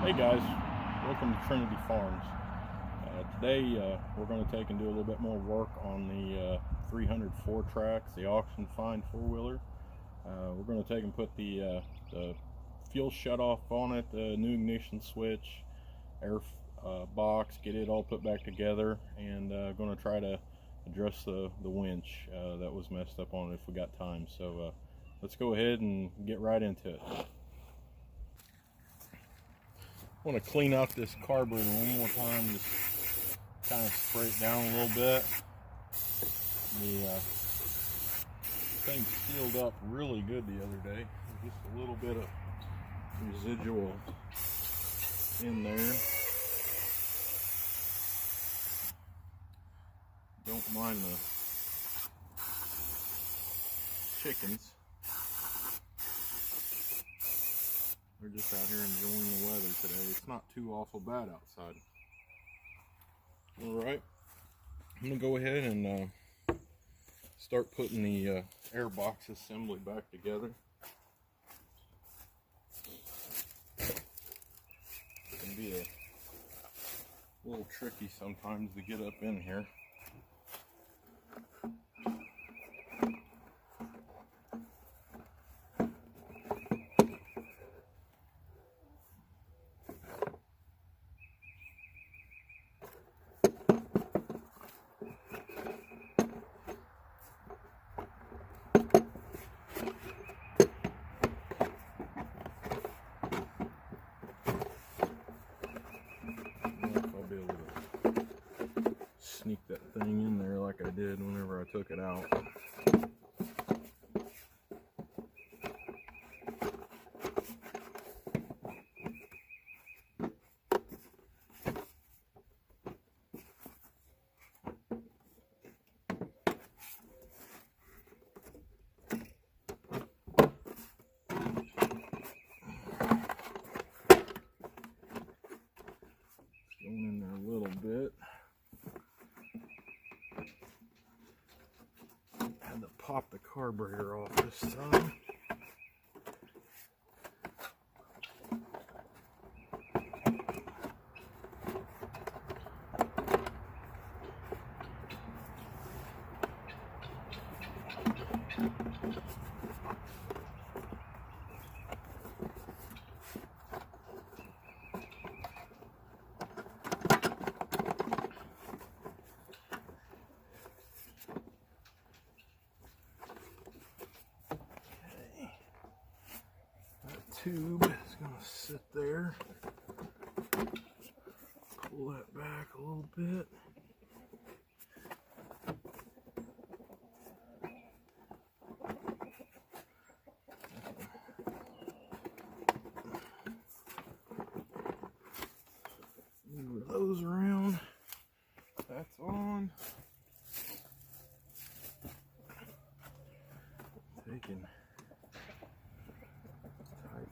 Hey guys, welcome to Trinity Farms. Today we're going to take and do a little bit more work on the 300 Fourtrax, the auction find four-wheeler. We're going to take and put the fuel shutoff on it, the new ignition switch, air box, get it all put back together, and going to try to address the winch that was messed up on it if we got time. So let's go ahead and get right into it. I want to clean out this carburetor one more time, just kind of spray it down a little bit. The thing sealed up really good the other day. There's just a little bit of residual in there. Don't mind the chickens. We're just out here enjoying the weather today. It's not too awful bad outside. Alright, I'm going to go ahead and start putting the airbox assembly back together. It can be a little tricky sometimes to get up in here. Sneak that thing in there like I did whenever I took it out. Going in there a little bit. Had to pop the carburetor off this time. Tube is going to sit there. Pull that back a little bit. Move those around. That's on. Taking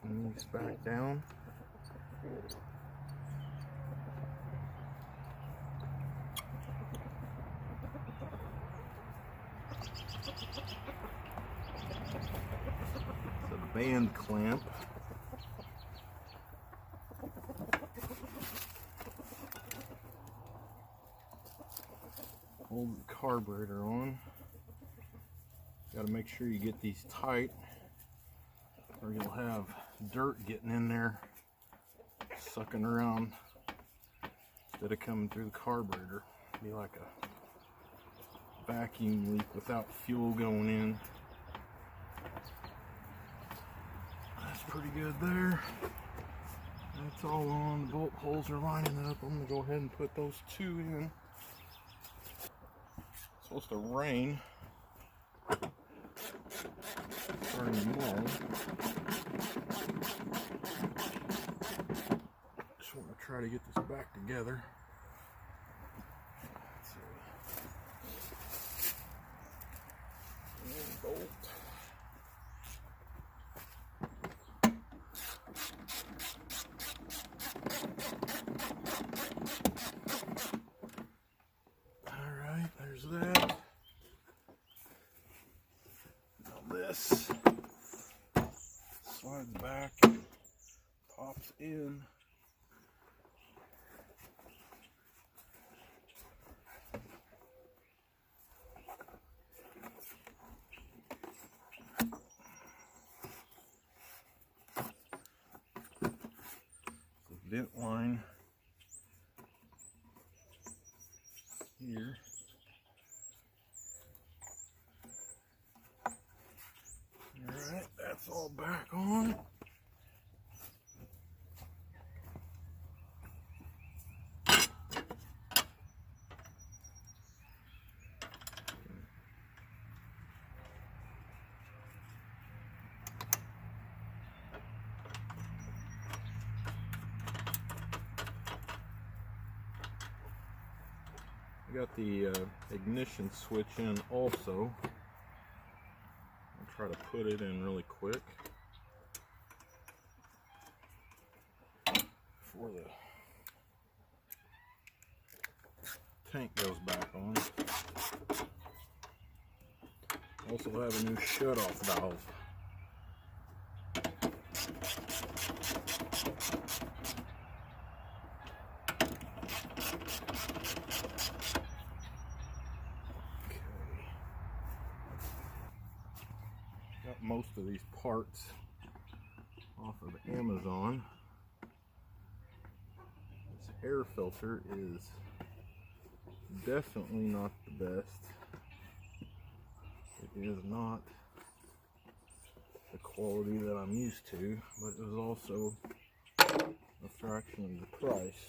these back down. It's a band clamp. Hold the carburetor on. Got to make sure you get these tight, or you'll have dirt getting in there, sucking around instead of coming through the carburetor. It'd be like a vacuum leak without fuel going in. That's pretty good there. That's all on. The bolt holes are lining up. I'm going to go ahead and put those two in. It's supposed to rain starting tomorrow. Just want to try to get this back together. And bolt. Alright, there's that. Now this slides back, pops in. vent line here. Alright, that's all back on. Got the ignition switch in also. I'll try to put it in really quick before the tank goes back on. Also have a new shut-off valve. Got most of these parts off of Amazon. This air filter is definitely not the best. It is not the quality that I'm used to, but it was also a fraction of the price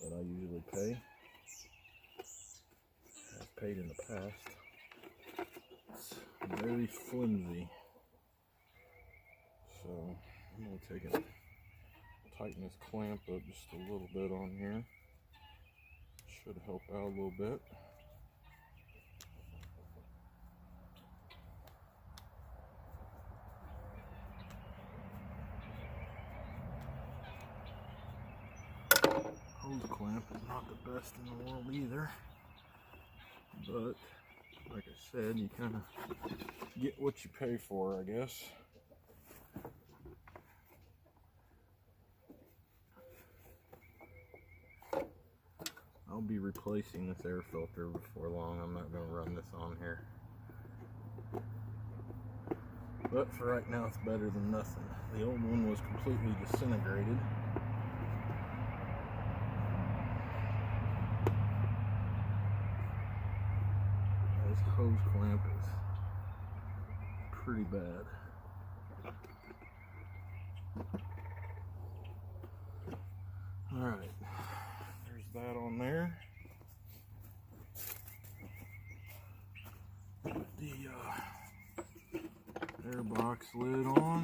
that I usually pay. I've paid in the past. It's very flimsy, so I'm going to take it, tighten this clamp up just a little bit on here. Should help out a little bit. Hose clamp is not the best in the world either, but like I said, you kind of get what you pay for, I guess. I'll be replacing this air filter before long. I'm not going to run this on here. But for right now, it's better than nothing. The old one was completely disintegrated. This hose clamp is pretty bad. Alright, there's that on there. Put the airbox lid on.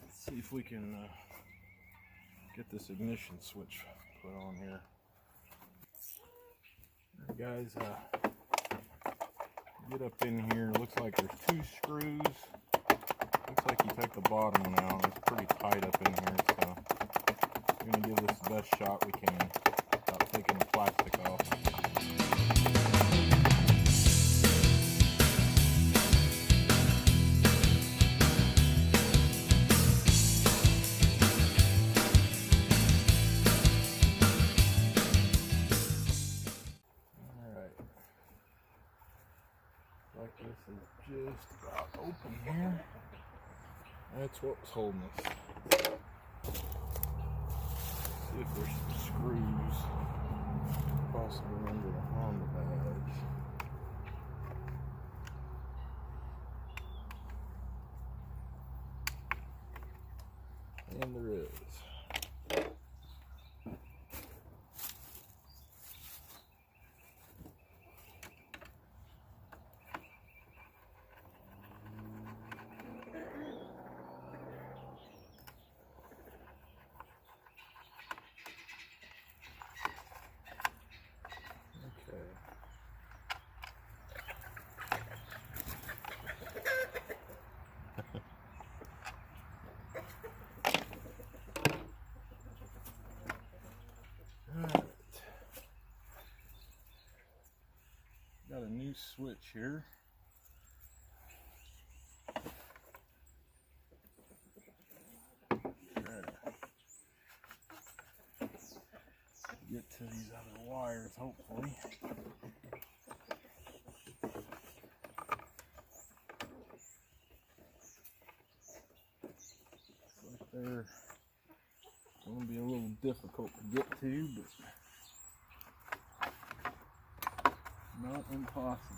See if we can get this ignition switch put on here. Alright guys, get up in here. Looks like there's 2 screws. Looks like you take the bottom one out. It's pretty tight up in here, so we're going to give this the best shot we can without taking the plastic off. Like this is just about open here. That's what was holding us. See if there's some screws possibly under the Honda badge. And there is. Got a new switch here. Get to these other wires, hopefully. going to be a little difficult to get to, but not impossible.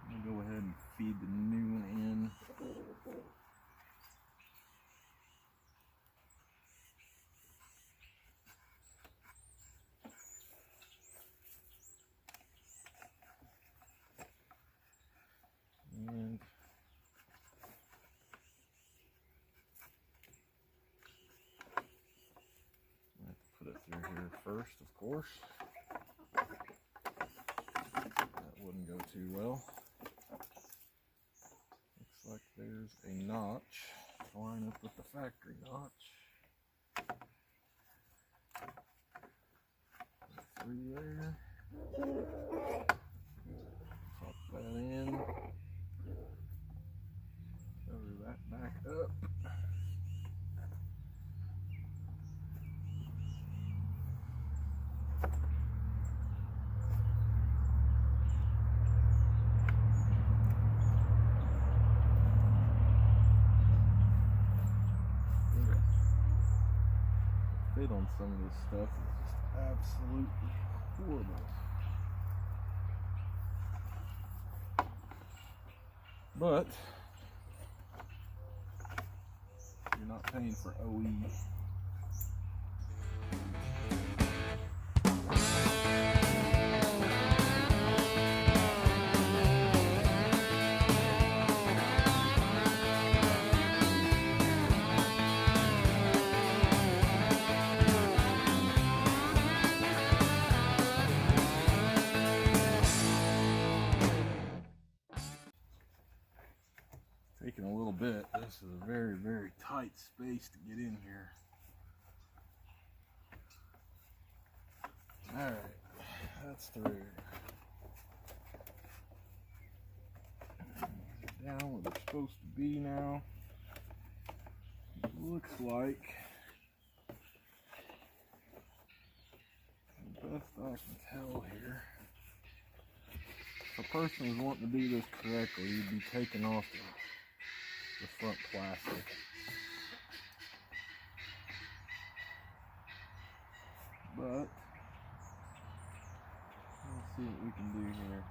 I'm going to go ahead and feed the new one in. And I have to put it through here first, of course. That wouldn't go too well. Looks like there's a notch to line up with the factory notch. Put it through there. Pop that in. Cover that back up. Fit on some of this stuff is just absolutely horrible. But you're not paying for OE. Taking a little bit. This is a very, very tight space to get in here. Alright, that's through. Down where they're supposed to be now. Looks like, the best I can tell here, if a person was wanting to do this correctly, you'd be taking off the front plastic. But let's see what we can do here.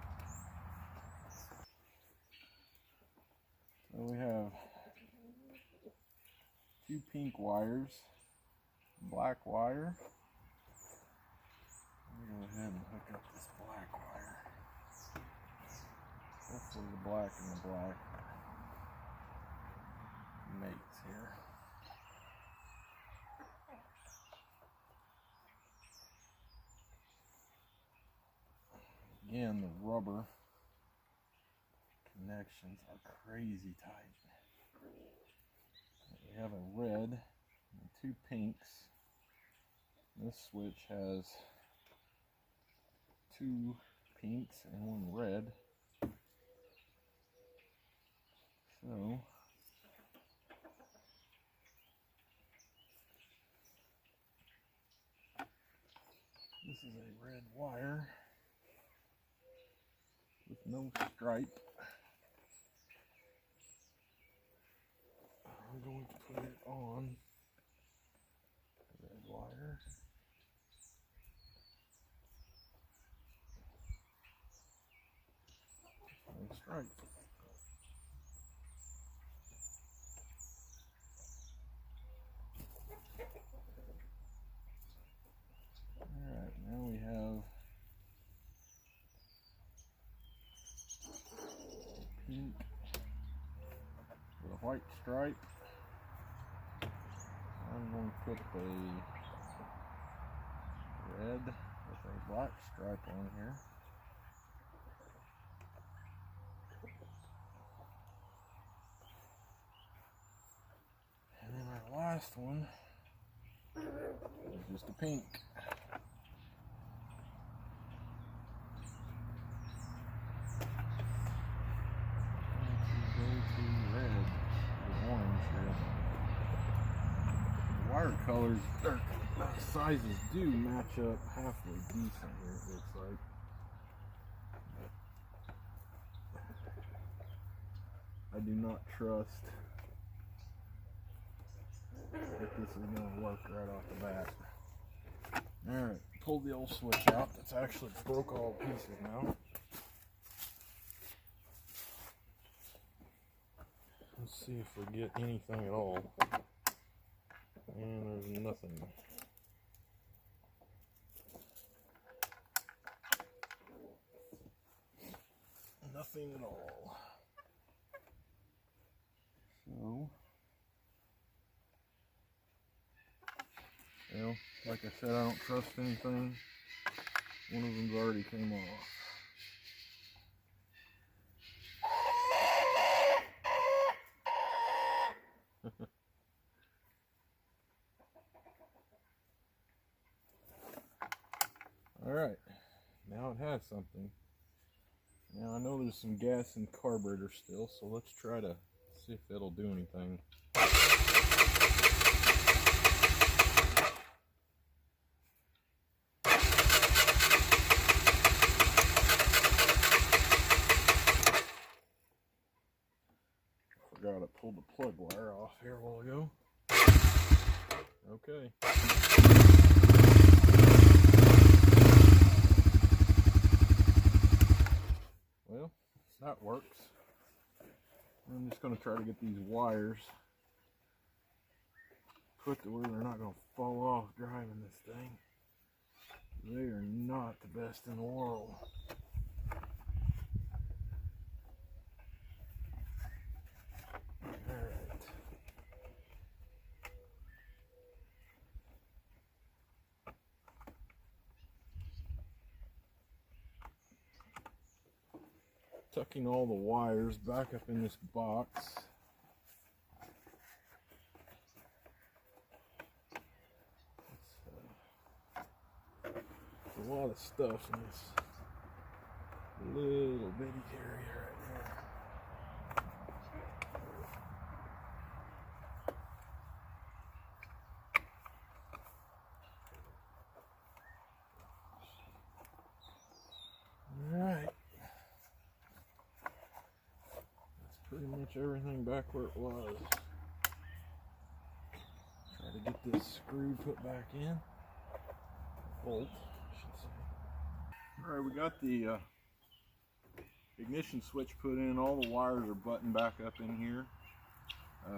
So we have two pink wires, black wire. I'm gonna go ahead and hook up this black wire. Hopefully the black and the black mates here. Again, the rubber connections are crazy tight. We have a red and two pinks. This switch has two pinks and one red. So this is a red wire with no stripe. I'm going to put it on the red wire. No stripe. Alright, now we have pink with a white stripe. I'm going to put the red with a black stripe on here. And then our last one is just a pink. Wire colors, or sizes do match up halfway decent here, it looks like. I do not trust if this is going to work right off the bat. Alright, pulled the old switch out. It's actually broke all pieces now. Let's see if we get anything at all. And there's nothing. Nothing at all. So, well, like I said, I don't trust anything. One of them's already came off. Alright, now it has something. Now I know there's some gas in the carburetor still, so let's try to see if it'll do anything. Forgot I pulled the plug wire off here a while ago. Okay. Well, that works. I'm just going to try to get these wires put to where they're not going to fall off driving this thing. They are not the best in the world. Alright. Tucking all the wires back up in this box. There's a lot of stuff in this little bitty area right there. Alright. That's pretty much everything back where it was. Try to get this screw put back in. Bolt, I should say. Alright, we got the ignition switch put in. All the wires are buttoned back up in here.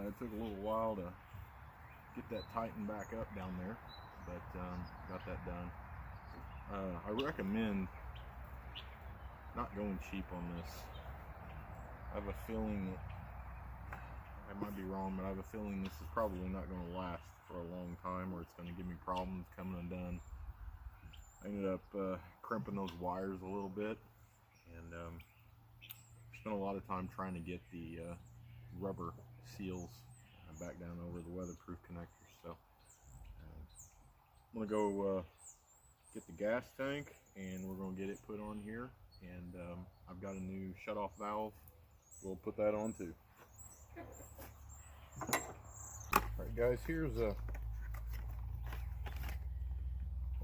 It took a little while to get that tightened back up down there, but got that done. I recommend not going cheap on this. I have a feeling that, I might be wrong, but I have a feeling this is probably not going to last for a long time, or it's going to give me problems coming undone. I ended up crimping those wires a little bit, and spent a lot of time trying to get the rubber seals back down over the weatherproof connectors. So I'm going to go get the gas tank, and we're going to get it put on here. And I've got a new shutoff valve. We'll put that on too. Alright guys, here's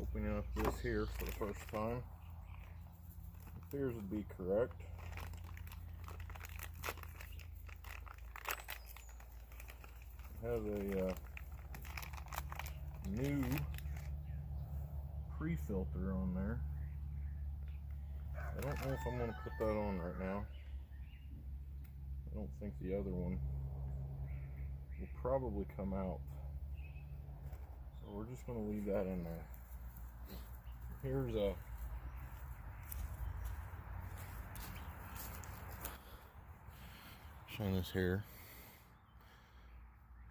opening up this here for the first time. Appears to be correct. It has a new pre-filter on there. I don't know if I'm going to put that on right now. I don't think the other one will probably come out. So we're just going to leave that in there. Here's a showing this here.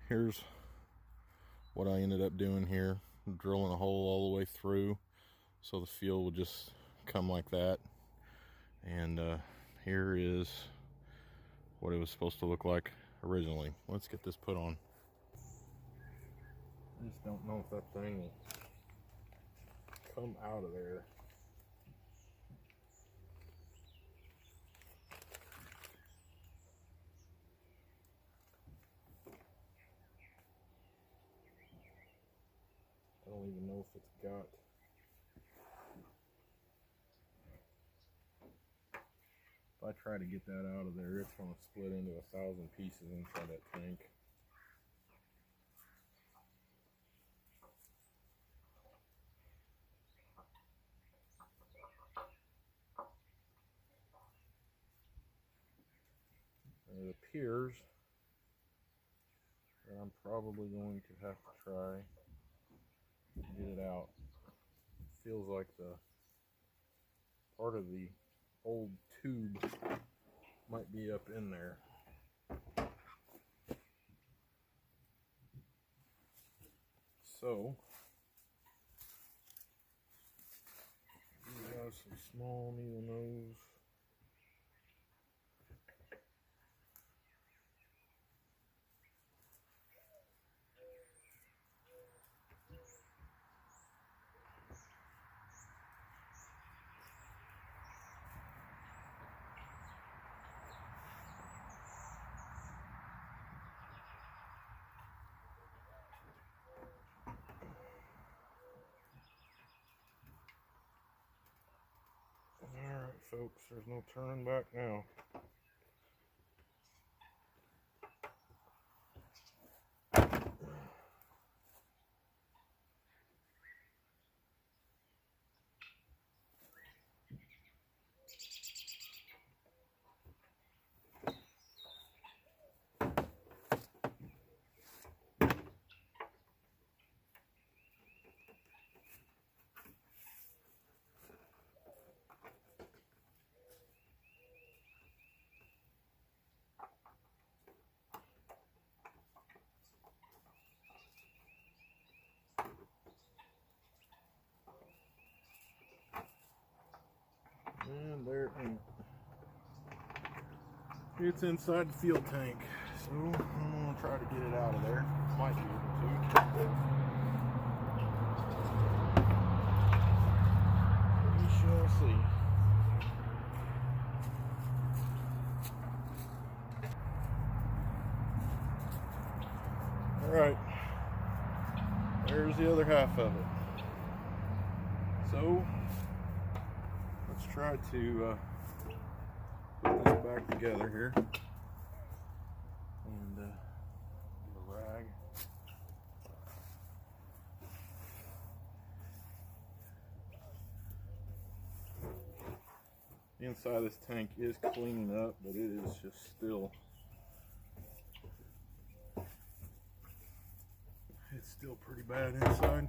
Here's what I ended up doing here. Drilling a hole all the way through so the fuel would just come like that. And here is what it was supposed to look like originally. Let's get this put on. I just don't know if that thing will come out of there. I don't even know if it's got. If I try to get that out of there, it's going to split into 1,000 pieces inside that tank. it appears that I'm probably going to have to try to get it out. It feels like the part of the old tube might be up in there. So we have some small needle nose. Alright folks, there's no turning back now. And there, it's inside the fuel tank, so I'm going to try to get it out of there. Might be able to. We shall see. Alright, there's the other half of it. So, let's try to put this back together here. And get a rag. The inside of this tank is cleaning up, but it is just still, it's still pretty bad inside.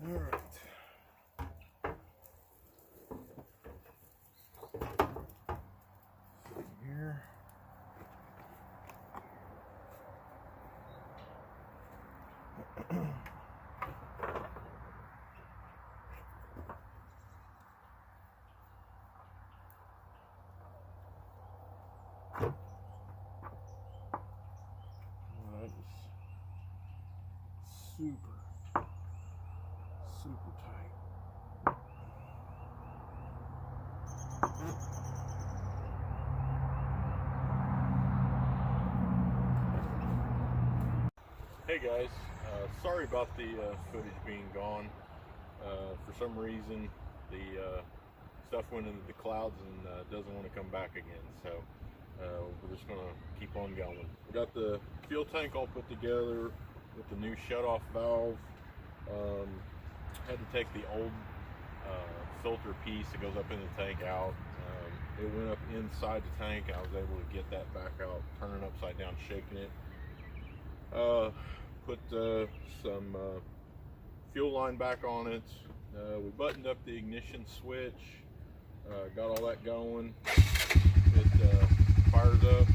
Alright. Here. That is super tight. Hey guys, sorry about the footage being gone. For some reason the stuff went into the clouds and doesn't want to come back again, so we're just going to keep on going. We got the fuel tank all put together with the new shutoff valve. Had to take the old filter piece that goes up in the tank out. It went up inside the tank. I was able to get that back out, turn it upside down, shaking it. Put some fuel line back on it. We buttoned up the ignition switch, got all that going. It fires up,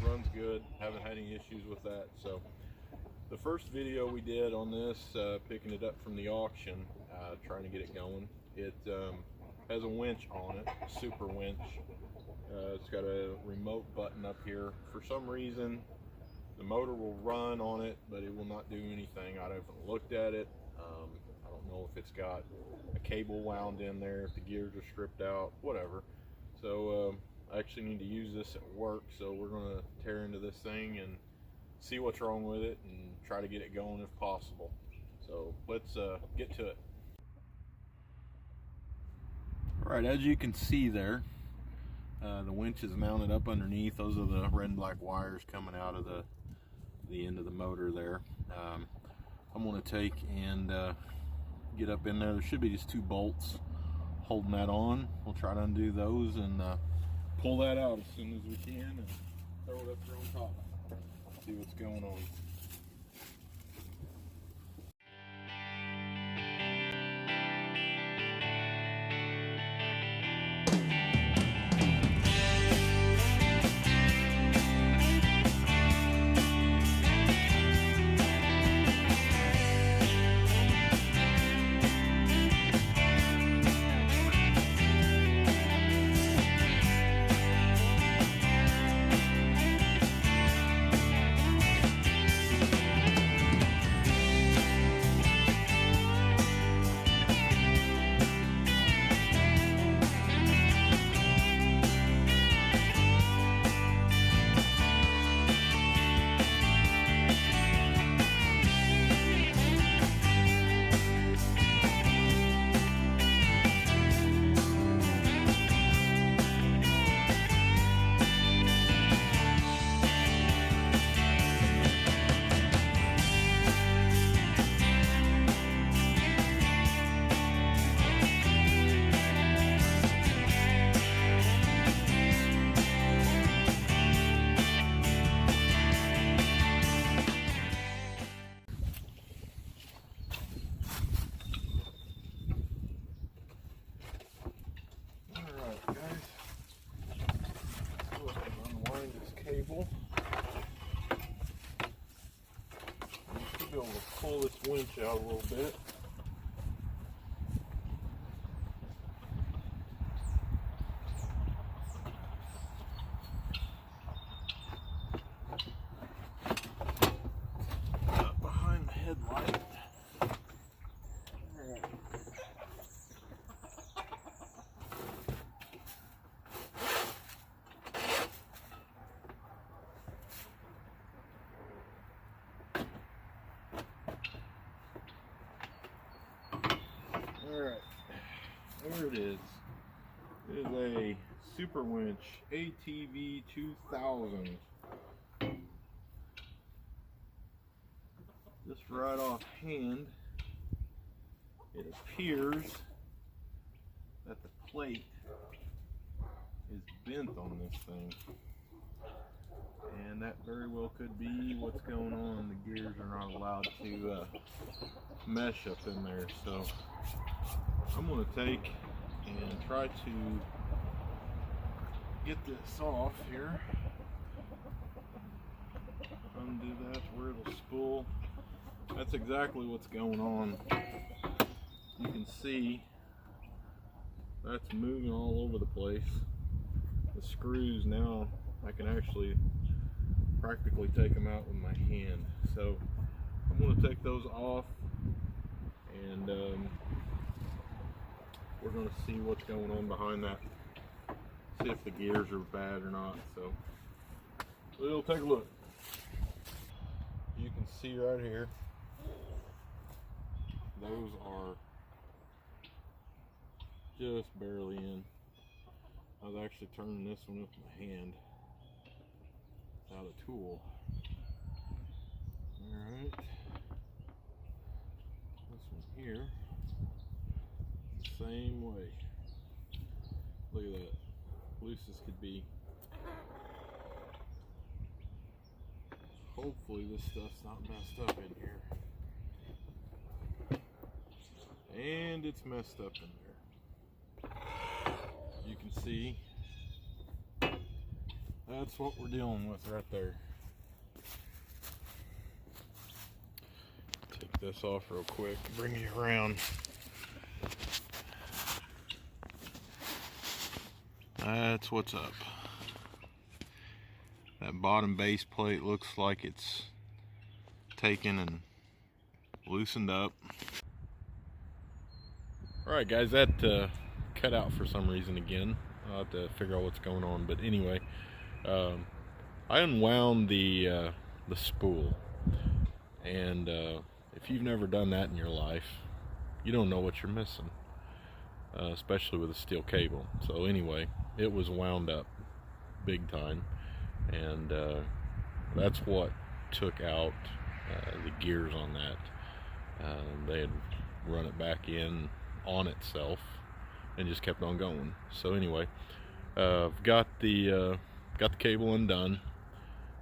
runs good, haven't had any issues with that. So the first video we did on this, picking it up from the auction, trying to get it going, it has a winch on it, a Superwinch. It's got a remote button up here. For some reason the motor will run on it, but it will not do anything. I haven't looked at it. I don't know if it's got a cable wound in there, if the gears are stripped out, whatever. So I actually need to use this at work, so we're going to tear into this thing and see what's wrong with it and try to get it going if possible. So let's get to it. Alright, as you can see there, the winch is mounted up underneath. Those are the red and black wires coming out of the end of the motor there. I'm going to take and get up in there. There should be just 2 bolts holding that on. We'll try to undo those and pull that out as soon as we can and throw it up there on top. See what's going on. Cable. You should be able to pull this winch out a little bit. Up behind the headlight. Alright, there it is. It is a Superwinch ATV 2000. Just right offhand, it appears that the plate is bent on this thing. And that very well could be what's going on. The gears are not allowed to mesh up in there. So I'm going to take and try to get this off here. Undo that where it'll spool. That's exactly what's going on. You can see that's moving all over the place. The screws now, I can actually practically take them out with my hand. So I'm going to take those off and we're going to see what's going on behind that. See if the gears are bad or not. So we'll take a look. You can see right here, those are just barely in. I was actually turning this one with my hand without a tool. Alright. This one here, same way. Look at that. Loose as could be. Hopefully this stuff's not messed up in here. And it's messed up in there. You can see that's what we're dealing with right there. Take this off real quick, bring you around. That's what's up. That bottom base plate looks like it's taken and loosened up. Alright guys, that cut out for some reason again. I'll have to figure out what's going on, but anyway, I unwound the spool, and if you've never done that in your life, you don't know what you're missing, especially with a steel cable. So anyway, it was wound up big time, and that's what took out the gears on that. They had run it back in on itself, and just kept on going. So anyway, I've got the cable undone.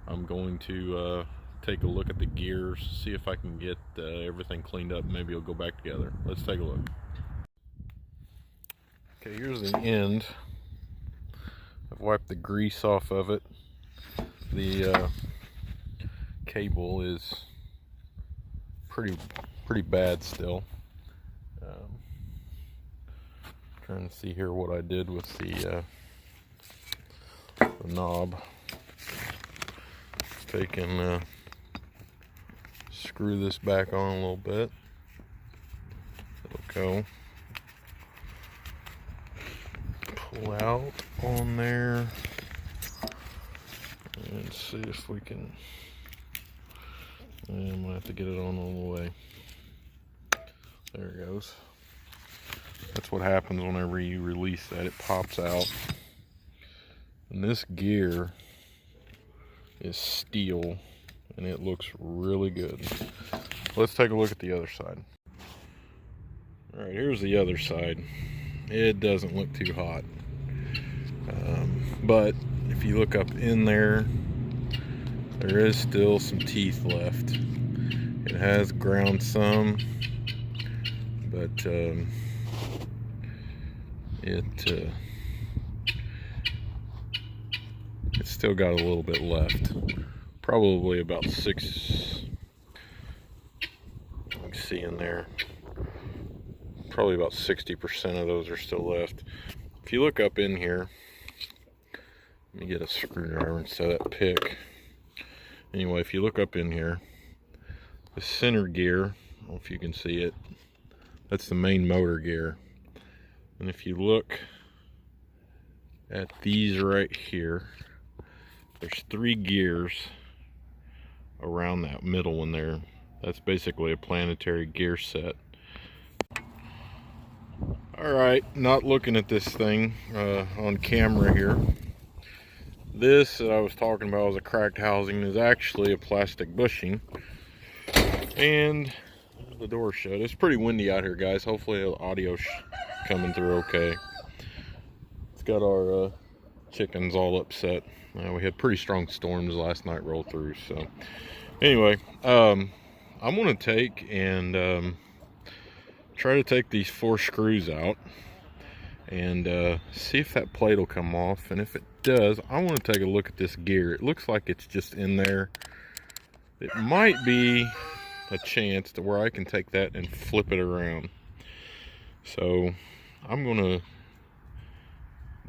I'm going to take a look at the gears, see if I can get everything cleaned up. Maybe it'll go back together. Let's take a look. Okay, here's the end. I've wiped the grease off of it. The cable is pretty bad still. Trying to see here what I did with the knob. Take and screw this back on a little bit. It'll go. Pull out on there and see if we can. And I'm gonna have to get it on all the way. There it goes. That's what happens whenever you release that. It pops out. And this gear is steel, and it looks really good. Let's take a look at the other side. All right, here's the other side. It doesn't look too hot. But if you look up in there, there is still some teeth left. It has ground some, but it's still got a little bit left. Probably about 6. You can see in there. Probably about 60% of those are still left. If you look up in here, let me get a screwdriver instead of that pick. Anyway, if you look up in here, the center gear, I don't know if you can see it, that's the main motor gear. And if you look at these right here, there's 3 gears around that middle one there. That's basically a planetary gear set. Alright, not looking at this thing on camera here. This that I was talking about was a cracked housing is actually a plastic bushing. And the door shut. It's pretty windy out here, guys. Hopefully the audio's coming through okay. It's got our chickens all upset. We had pretty strong storms last night roll through. So anyway, I'm going to take and try to take these 4 screws out and see if that plate will come off. And if it does, I want to take a look at this gear. It looks like it's just in there. It might be a chance to where I can take that and flip it around. So I'm gonna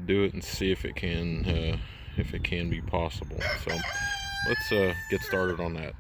do it and see if it can be possible. So let's get started on that.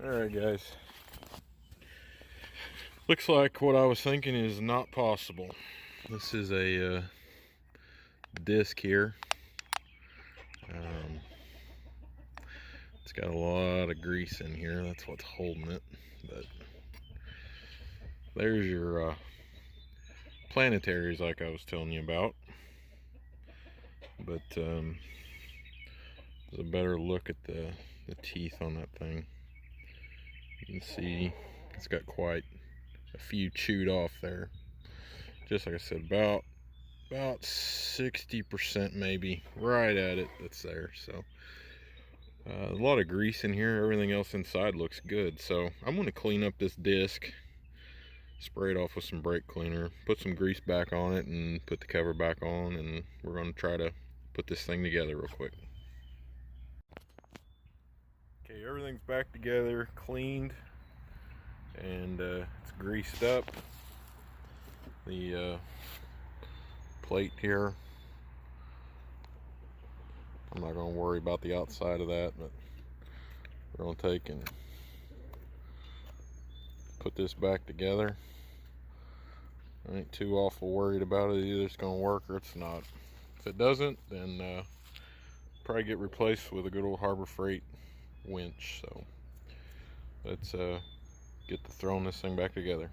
Alright guys, looks like what I was thinking is not possible. This is a disc here. It's got a lot of grease in here, that's what's holding it. But there's your planetaries like I was telling you about. But there's a better look at the teeth on that thing. You can see it's got quite a few chewed off there. Just like I said, about 60% maybe, right at it, that's there. So a lot of grease in here. Everything else inside looks good. So I'm going to clean up this disc, spray it off with some brake cleaner, put some grease back on it, and put the cover back on, and we're going to try to put this thing together real quick. Okay, everything's back together, cleaned, and it's greased up. The plate here, I'm not going to worry about the outside of that, but we're going to take and put this back together. I ain't too awful worried about it. Either it's going to work or it's not. If it doesn't, then probably get replaced with a good old Harbor Freight winch. So let's get to throwing this thing back together.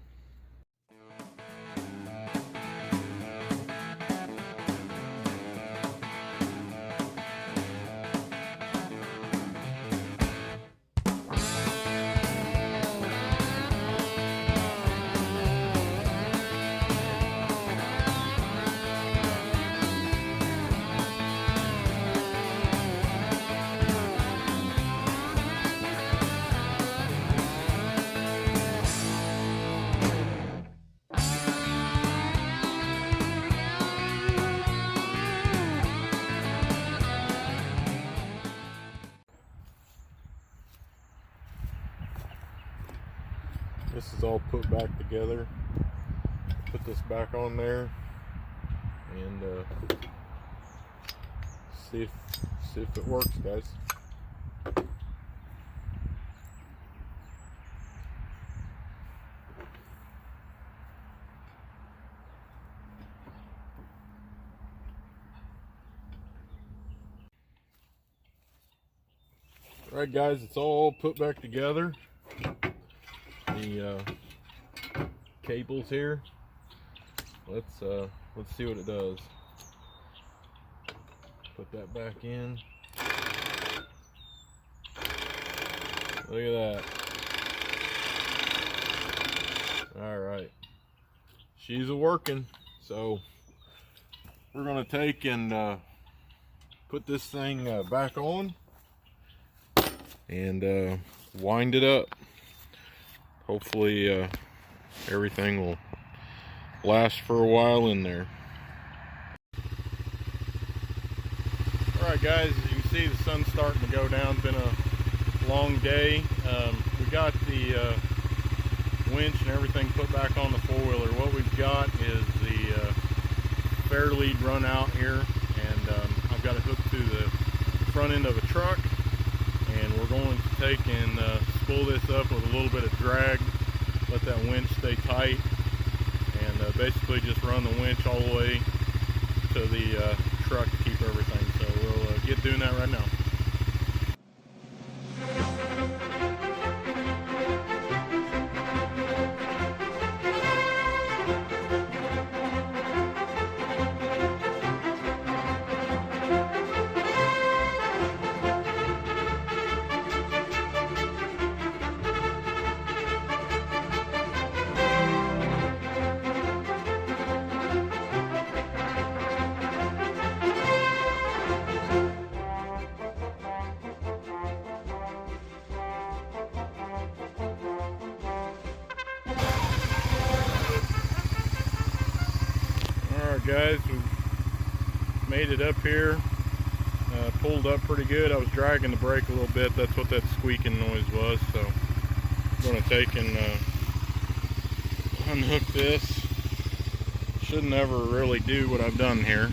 This is all put back together. Put this back on there and see if it works, guys. All right, guys, it's all put back together. The cables here. Let's see what it does. Put that back in. Look at that. All right, she's a working. So we're gonna take and put this thing back on and wind it up. Hopefully everything will last for a while in there. Alright guys, as you can see, the sun's starting to go down. It's been a long day. We got the winch and everything put back on the four-wheeler. What we've got is the fair lead run out here, and I've got it hooked to the front end of a truck, and we're going to take and spool this up with a little bit of drag, let that winch stay tight, and basically just run the winch all the way to the truck to keep everything. So we'll get doing that right now. Alright guys, we made it up here, pulled up pretty good. I was dragging the brake a little bit, that's what that squeaking noise was. So I'm going to take and unhook this. Should never really do what I've done here.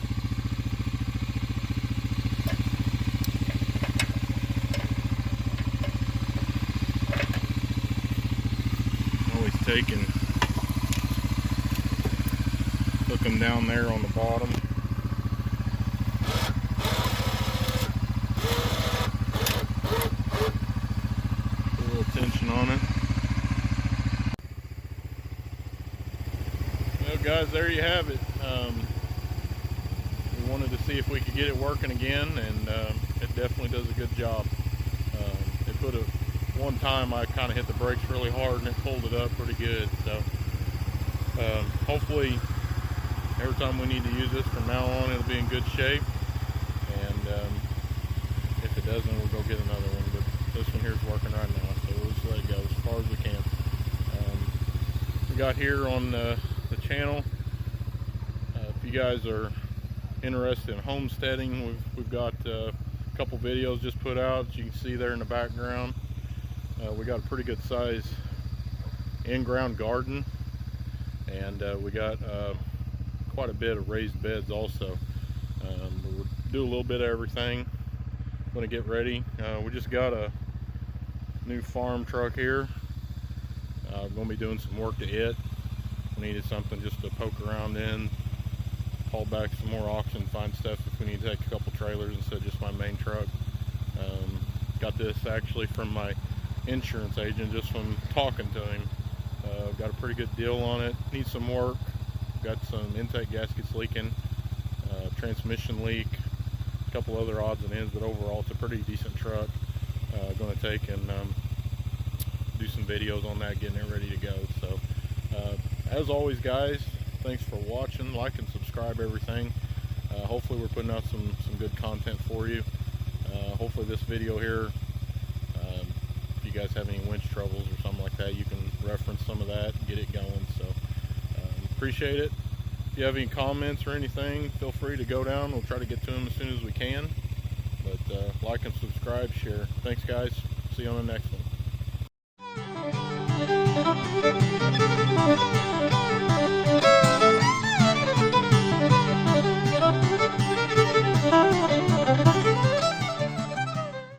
take and hook them down there on the bottom. Put a little tension on it. Well guys, there you have it. We wanted to see if we could get it working again, and it definitely does a good job. One time I kind of hit the brakes really hard and it pulled it up pretty good. So hopefully every time we need to use this from now on, it'll be in good shape. And if it doesn't, we'll go get another one. But this one here is working right now, so we'll just let it go as far as we can. We got here on the channel. If you guys are interested in homesteading, we've got a couple videos just put out, as you can see there in the background. We got a pretty good size in-ground garden, and we got quite a bit of raised beds also. We'll do a little bit of everything. Going to get ready. We just got a new farm truck here. Going to be doing some work to it. We needed something just to poke around in, haul back some more oxen, find stuff if we need to take a couple trailers instead of just my main truck. Got this actually from my insurance agent, just from talking to him. Got a pretty good deal on it. Needs some work. Got some intake gaskets leaking, transmission leak, a couple other odds and ends, but overall it's a pretty decent truck. Going to take and do some videos on that, getting it ready to go. So as always guys, thanks for watching. Like and subscribe, everything. Hopefully we're putting out some good content for you. Hopefully this video here, if you guys have any winch troubles or something like that, you can reference some of that and get it going. So appreciate it. If you have any comments or anything, feel free to go down. We'll try to get to them as soon as we can. But like and subscribe, share. Thanks guys. See you on the next one.